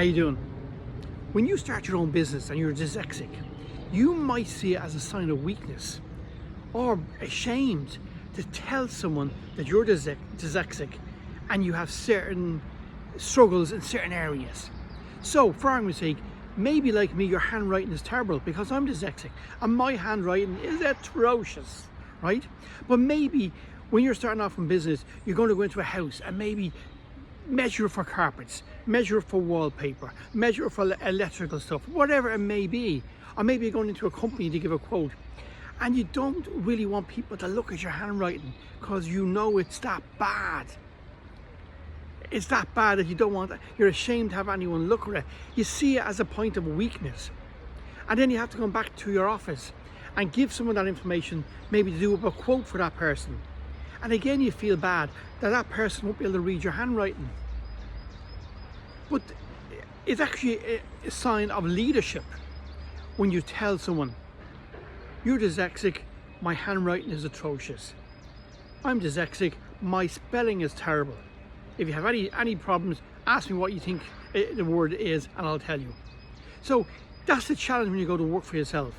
How you doing? When you start your own business and you're dyslexic, you might see it as a sign of weakness or ashamed to tell someone that you're dyslexic and you have certain struggles in certain areas. So, for argument's sake, maybe like me, your handwriting is terrible because I'm dyslexic and my handwriting is atrocious, right? But maybe when you're starting off in business, you're going to go into a house and maybe measure for carpets, measure for wallpaper, measure for electrical stuff, whatever it may be. Or maybe you're going into a company to give a quote and you don't really want people to look at your handwriting because you know it's that bad. It's that bad that you don't want, you're ashamed to have anyone look at it. You see it as a point of weakness. And then you have to go back to your office and give someone that information, maybe to do a quote for that person. And again, you feel bad that that person won't be able to read your handwriting. But it's actually a sign of leadership when you tell someone, you're dyslexic, my handwriting is atrocious. I'm dyslexic, my spelling is terrible. If you have any problems, ask me what you think the word is and I'll tell you. So that's the challenge when you go to work for yourself.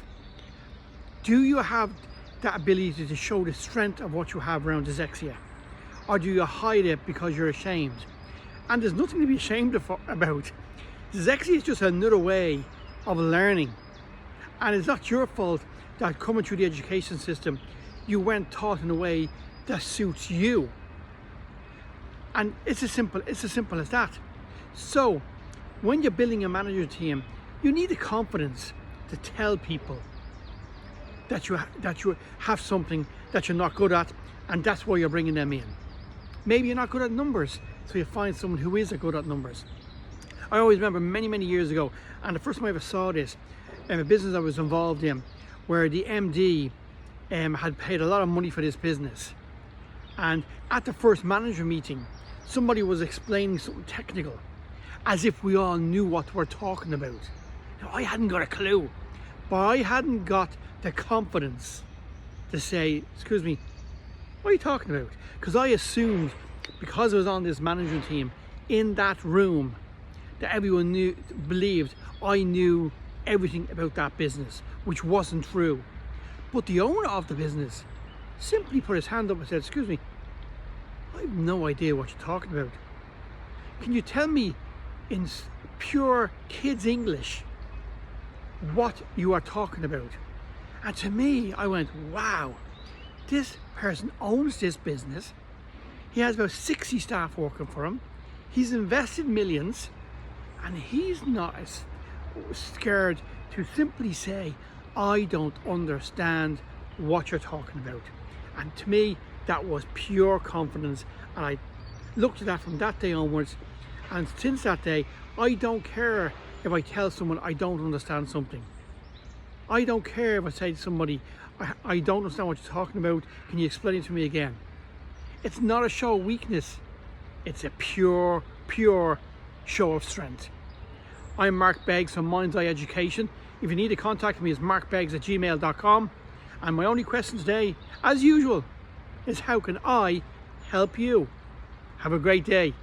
Do you have that ability to show the strength of what you have around dyslexia? Or do you hide it because you're ashamed? And there's nothing to be ashamed about. Dyslexia is just another way of learning. And it's not your fault that coming through the education system, you weren't taught in a way that suits you. And it's as simple as that. So when you're building a manager team, you need the confidence to tell people that you have something that you're not good at, and that's why you're bringing them in. Maybe you're not good at numbers, so you find someone who is good at numbers. I always remember many years ago, and the first time I ever saw this in a business I was involved in, where the MD had paid a lot of money for this business. And at the first manager meeting, somebody was explaining something technical, as if we all knew what we're talking about. Now, I hadn't got a clue, but I hadn't got the confidence to say, excuse me, what are you talking about? Because I assumed, because I was on this management team in that room, that everyone believed I knew everything about that business, which wasn't true. But the owner of the business simply put his hand up and said, excuse me, I have no idea what you're talking about. Can you tell me in pure kids English what you are talking about? And to me, I went, wow, this person owns this business. He has about 60 staff working for him. He's invested millions, and he's not as scared to simply say, I don't understand what you're talking about. And to me, that was pure confidence. And I looked at that from that day onwards. And since that day, I don't care if I tell someone I don't understand something. I don't care if I say to somebody, I don't understand what you're talking about, can you explain it to me again? It's not a show of weakness. It's a pure show of strength. I'm Mark Beggs from Mind's Eye Education. If you need to contact me, it's markbeggs@gmail.com. And my only question today, as usual, is how can I help you? Have a great day.